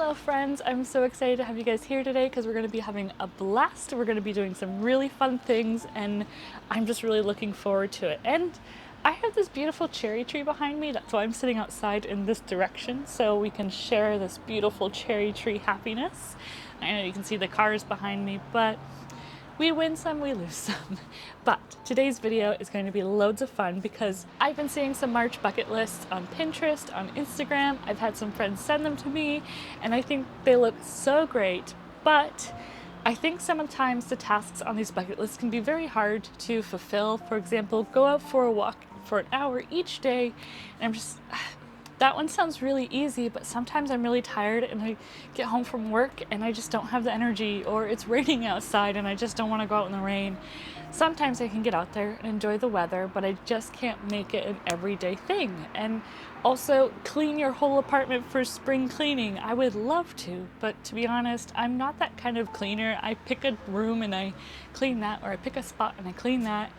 Hello friends, I'm so excited to have you guys here today because we're going to be having a blast. We're going to be doing some really fun things and I'm just really looking forward to it. And I have this beautiful cherry tree behind me, that's why I'm sitting outside in this direction so we can share this beautiful cherry tree happiness. I know you can see the cars behind me, but we win some, we lose some. But today's video is going to be loads of fun because I've been seeing some March bucket lists on Pinterest, on Instagram. I've had some friends send them to me and I think they look so great. But I think sometimes the tasks on these bucket lists can be very hard to fulfill. For example, go out for a walk for an hour each day. And I'm just, that one sounds really easy, but sometimes I'm really tired and I get home from work and I just don't have the energy, or it's raining outside and I just don't want to go out in the rain. Sometimes I can get out there and enjoy the weather, but I just can't make it an everyday thing. And also clean your whole apartment for spring cleaning. I would love to, but to be honest, I'm not that kind of cleaner. I pick a room and I clean that, or I pick a spot and I clean that.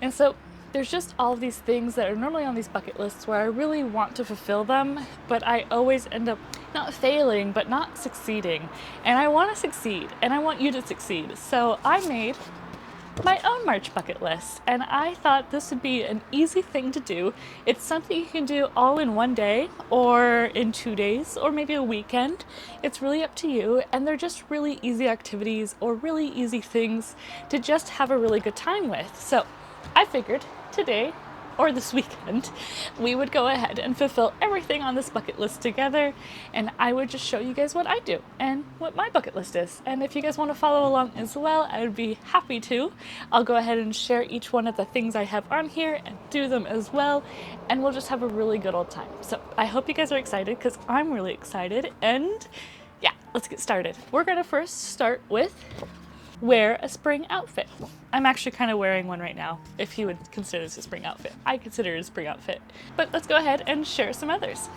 And so there's just all of these things that are normally on these bucket lists where I really want to fulfill them, but I always end up not failing, but not succeeding. And I want to succeed, and I want you to succeed. So I made my own March bucket list, and I thought this would be an easy thing to do. It's something you can do all in one day, or in 2 days, or maybe a weekend. It's really up to you, and they're just really easy activities or really easy things to just have a really good time with. So I figured today, or this weekend, we would go ahead and fulfill everything on this bucket list together, and I would just show you guys what I do and what my bucket list is. And if you guys want to follow along as well, I would be happy to. I'll go ahead and share each one of the things I have on here and do them as well, and we'll just have a really good old time. So I hope you guys are excited because I'm really excited, and yeah, let's get started. We're gonna first start with wear a spring outfit. I'm actually kind of wearing one right now, if you would consider this a spring outfit. I consider it a spring outfit. But let's go ahead and share some others.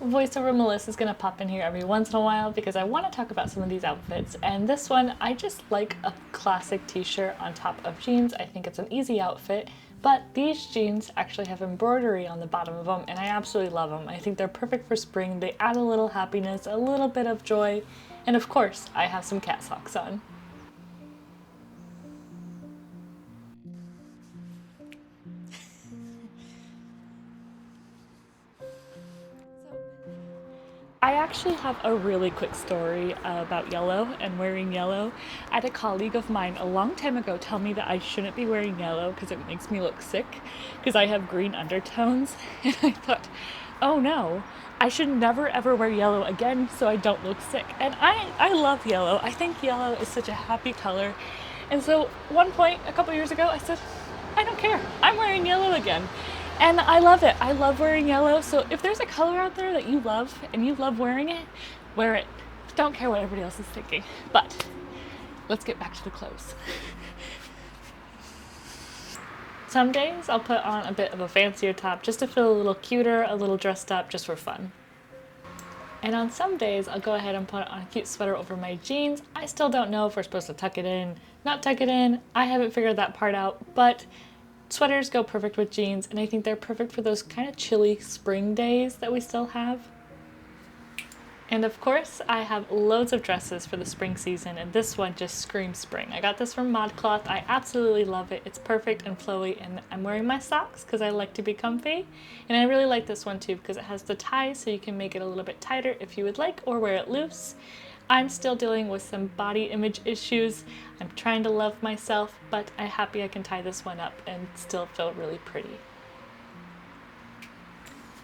Voiceover Melissa's gonna pop in here every once in a while because I want to talk about some of these outfits. And this one, I just like a classic t-shirt on top of jeans. I think it's an easy outfit, but these jeans actually have embroidery on the bottom of them and I absolutely love them. I think they're perfect for spring. They add a little happiness, a little bit of joy, and of course, I have some cat socks on. I actually have a really quick story about yellow and wearing yellow. I had a colleague of mine a long time ago tell me that I shouldn't be wearing yellow because it makes me look sick because I have green undertones. And I thought, oh no, I should never ever wear yellow again so I don't look sick. And I love yellow. I think yellow is such a happy color. And so one point a couple years ago I said, I don't care, I'm wearing yellow again. And I love it. I love wearing yellow. So if there's a color out there that you love and you love wearing it, wear it. Don't care what everybody else is thinking. But let's get back to the clothes. Some days I'll put on a bit of a fancier top just to feel a little cuter, a little dressed up, just for fun. And on some days, I'll go ahead and put on a cute sweater over my jeans. I still don't know if we're supposed to tuck it in, not tuck it in. I haven't figured that part out, but sweaters go perfect with jeans, and I think they're perfect for those kind of chilly spring days that we still have. And of course, I have loads of dresses for the spring season, and this one just screams spring. I got this from ModCloth. I absolutely love it. It's perfect and flowy, and I'm wearing my socks because I like to be comfy. And I really like this one too because it has the tie, so you can make it a little bit tighter if you would like, or wear it loose. I'm still dealing with some body image issues. I'm trying to love myself, but I'm happy I can tie this one up and still feel really pretty.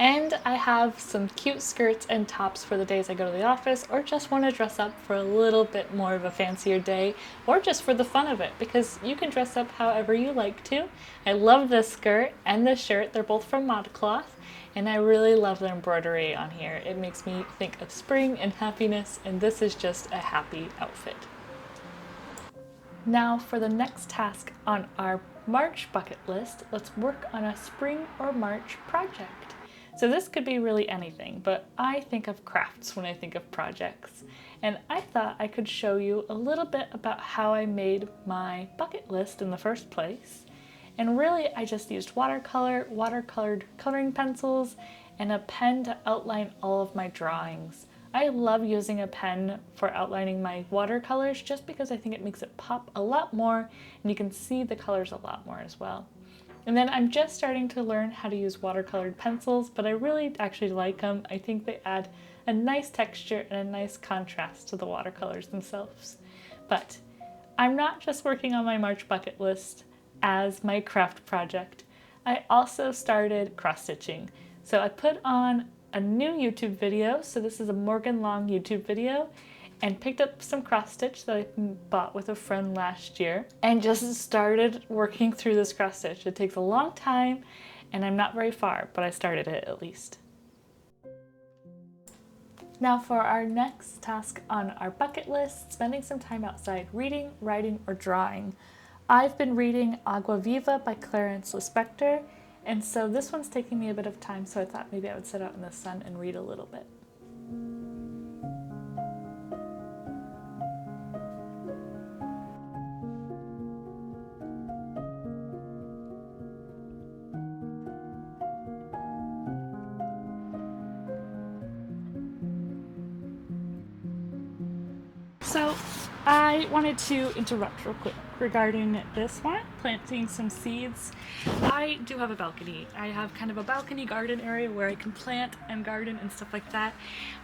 And I have some cute skirts and tops for the days I go to the office or just want to dress up for a little bit more of a fancier day, or just for the fun of it, because you can dress up however you like to. I love this skirt and this shirt. They're both from ModCloth. And I really love the embroidery on here. It makes me think of spring and happiness, and this is just a happy outfit. Now for the next task on our March bucket list, let's work on a spring or March project. So this could be really anything, but I think of crafts when I think of projects. And I thought I could show you a little bit about how I made my bucket list in the first place. And really, I just used watercolored coloring pencils, and a pen to outline all of my drawings. I love using a pen for outlining my watercolors just because I think it makes it pop a lot more and you can see the colors a lot more as well. And then I'm just starting to learn how to use watercolored pencils, but I really actually like them. I think they add a nice texture and a nice contrast to the watercolors themselves. But I'm not just working on my March bucket list as my craft project. I also started cross-stitching. So I put on a new YouTube video, so this is a Morgan Long YouTube video, and picked up some cross stitch that I bought with a friend last year and just started working through this cross stitch. It takes a long time and I'm not very far, but I started it at least. Now for our next task on our bucket list, spending some time outside reading, writing, or drawing. I've been reading Agua Viva by Clarence Lispector, and so this one's taking me a bit of time, so I thought maybe I would sit out in the sun and read a little bit. So I wanted to interrupt real quick regarding this one, planting some seeds. I do have a balcony. I have kind of a balcony garden area where I can plant and garden and stuff like that.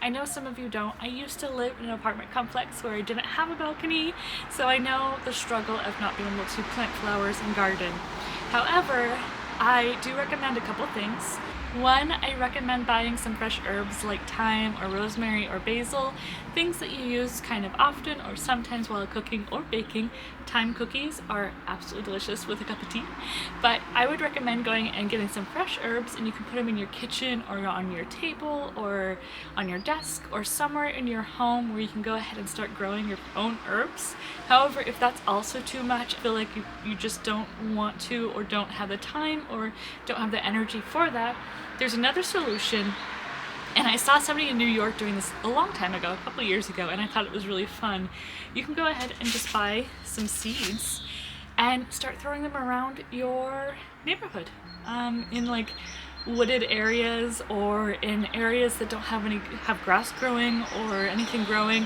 I know some of you don't. I used to live in an apartment complex where I didn't have a balcony, so I know the struggle of not being able to plant flowers and garden. However, I do recommend a couple things. One, I recommend buying some fresh herbs like thyme or rosemary or basil, things that you use kind of often or sometimes while cooking or baking. Thyme cookies are absolutely delicious with a cup of tea, but I would recommend going and getting some fresh herbs, and you can put them in your kitchen or on your table or on your desk or somewhere in your home where you can go ahead and start growing your own herbs. However, if that's also too much, I feel like you just don't want to or don't have the time or don't have the energy for that, there's another solution. And I saw somebody in New York doing this a long time ago, a couple of years ago, and I thought it was really fun. You can go ahead and just buy some seeds and start throwing them around your neighborhood, in like wooded areas or in areas that don't have grass growing or anything growing.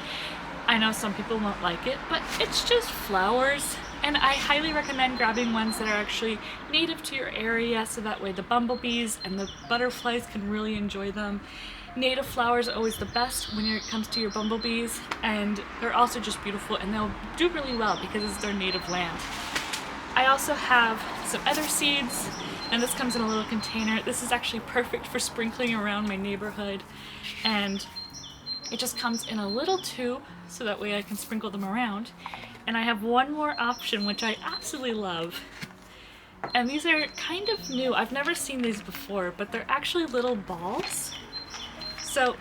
I know some people won't like it, but it's just flowers. And I highly recommend grabbing ones that are actually native to your area, so that way the bumblebees and the butterflies can really enjoy them. Native flowers are always the best when it comes to your bumblebees, and they're also just beautiful, and they'll do really well because it's their native land. I also have some other seeds, and this comes in a little container. This is actually perfect for sprinkling around my neighborhood, and it just comes in a little tube, so that way I can sprinkle them around. And I have one more option, which I absolutely love. And these are kind of new. I've never seen these before, but they're actually little balls. So,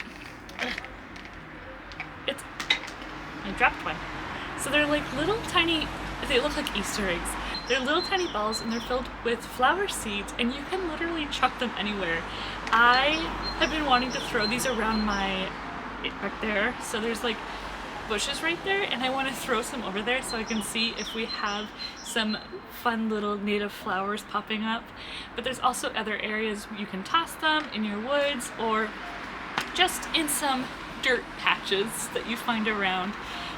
I dropped one. So they're like little tiny, they look like Easter eggs. They're little tiny balls and they're filled with flower seeds, and you can literally chuck them anywhere. I have been wanting to throw these around back there. So there's like bushes right there, and I want to throw some over there so I can see if we have some fun little native flowers popping up. But there's also other areas you can toss them in your woods or just in some dirt patches that you find around.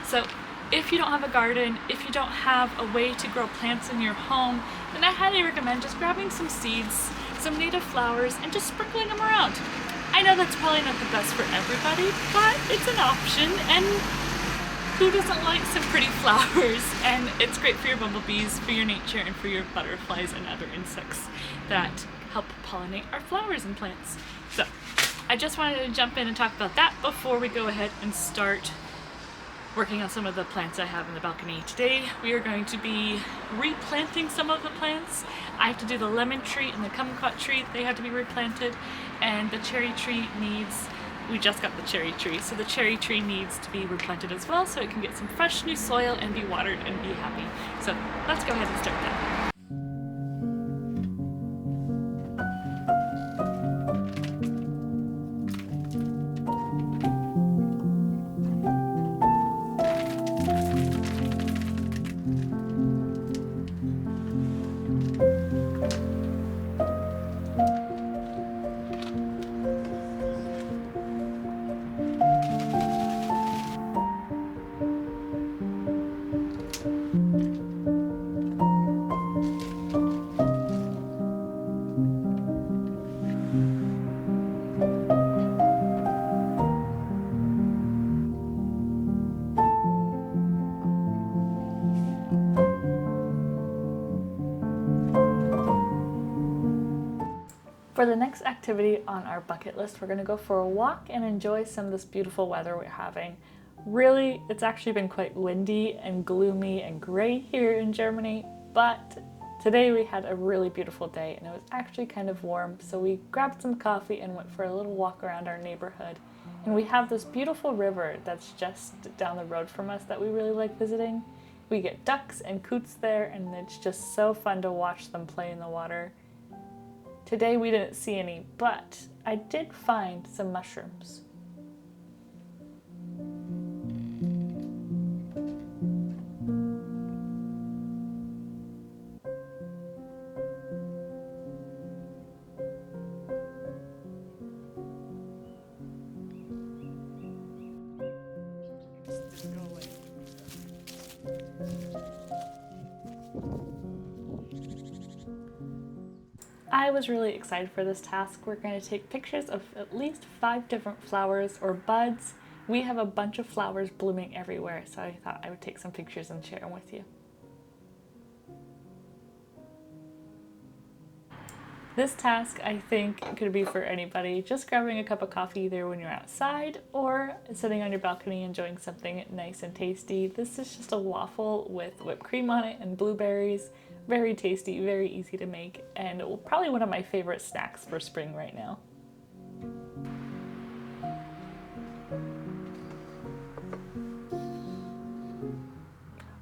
So if you don't have a garden, if you don't have a way to grow plants in your home, then I highly recommend just grabbing some seeds, some native flowers, and just sprinkling them around. I know that's probably not the best for everybody, but it's an option, and who doesn't like some pretty flowers? And it's great for your bumblebees, for your nature, and for your butterflies and other insects that help pollinate our flowers and plants. So I just wanted to jump in and talk about that before we go ahead and start working on some of the plants I have in the balcony. Today we are going to be replanting some of the plants. I have to do the lemon tree and the kumquat tree. They have to be replanted, and the cherry tree we just got the cherry tree, so the cherry tree needs to be replanted as well so it can get some fresh new soil and be watered and be happy. So let's go ahead and start that. For the next activity on our bucket list, we're going to go for a walk and enjoy some of this beautiful weather we're having. Really, it's actually been quite windy and gloomy and gray here in Germany, but today we had a really beautiful day and it was actually kind of warm, so we grabbed some coffee and went for a little walk around our neighborhood. And we have this beautiful river that's just down the road from us that we really like visiting. We get ducks and coots there, and it's just so fun to watch them play in the water. Today we didn't see any, but I did find some mushrooms. I was really excited for this task. We're going to take pictures of at least 5 different flowers or buds. We have a bunch of flowers blooming everywhere, so I thought I would take some pictures and share them with you. This task, I think, could be for anybody, just grabbing a cup of coffee either when you're outside or sitting on your balcony enjoying something nice and tasty. This is just a waffle with whipped cream on it and blueberries. Very tasty, very easy to make, and probably one of my favorite snacks for spring right now.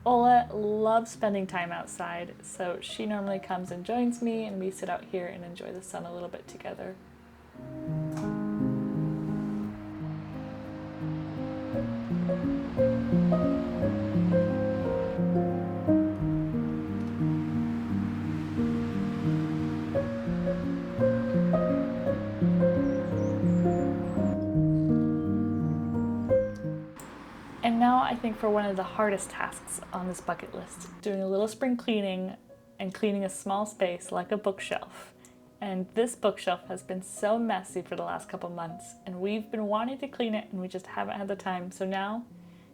Ola loves spending time outside, so she normally comes and joins me, and we sit out here and enjoy the sun a little bit together. And now I think for one of the hardest tasks on this bucket list, doing a little spring cleaning and cleaning a small space like a bookshelf. And this bookshelf has been so messy for the last couple months, and we've been wanting to clean it and we just haven't had the time, so now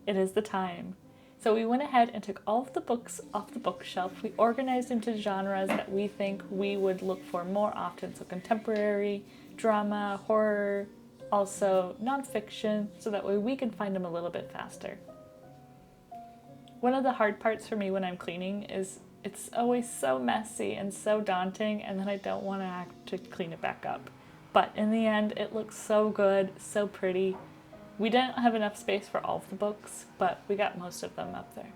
it is the time. So we went ahead and took all of the books off the bookshelf. We organized into genres that we think we would look for more often, so contemporary, drama, horror, also nonfiction, so that way we can find them a little bit faster. One of the hard parts for me when I'm cleaning is it's always so messy and so daunting, and then I don't want to have to clean it back up. But in the end, it looks so good, so pretty. We didn't have enough space for all of the books, but we got most of them up there.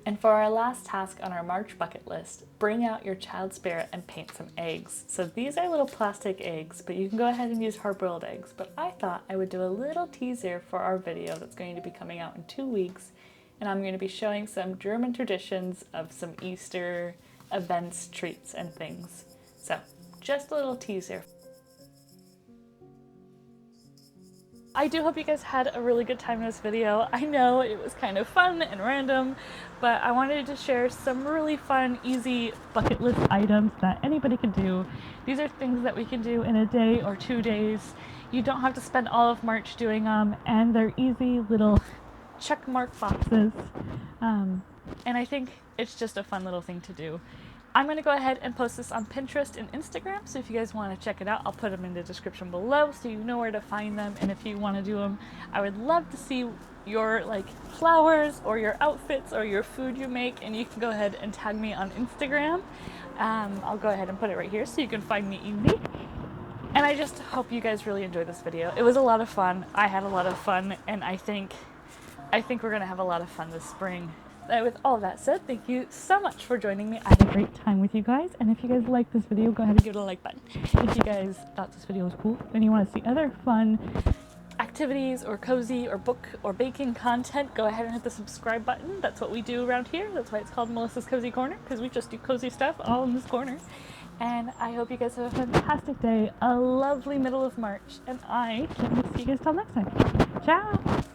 And for our last task on our March bucket list, bring out your child spirit and paint some eggs. So these are little plastic eggs, but you can go ahead and use hard-boiled eggs. But I thought I would do a little teaser for our video that's going to be coming out in 2 weeks. And I'm going to be showing some German traditions of some Easter events, treats, and things. So just a little teaser. I do hope you guys had a really good time in this video. I know it was kind of fun and random, but I wanted to share some really fun, easy bucket list items that anybody can do. These are things that we can do in a day or 2 days. You don't have to spend all of March doing them, and they're easy little check mark boxes. And I think it's just a fun little thing to do. I'm going to go ahead and post this on Pinterest and Instagram, so if you guys want to check it out, I'll put them in the description below so you know where to find them. And if you want to do them, I would love to see your flowers or your outfits or your food you make, and you can go ahead and tag me on Instagram. I'll go ahead and put it right here so you can find me easy. And I just hope you guys really enjoyed this video. It was a lot of fun. I had a lot of fun, and I think we're going to have a lot of fun this spring. With all that said, thank you so much for joining me. I had a great time with you guys, and if you guys liked this video, go ahead and give it a like button. If you guys thought this video was cool and you want to see other fun activities or cozy or book or baking content, go ahead and hit the subscribe button. That's what we do around here. That's why it's called Melissa's Cozy Corner, because we just do cozy stuff all in this corner. And I hope you guys have a fantastic day, a lovely middle of March, and I can't wait to see you guys till next time. Ciao!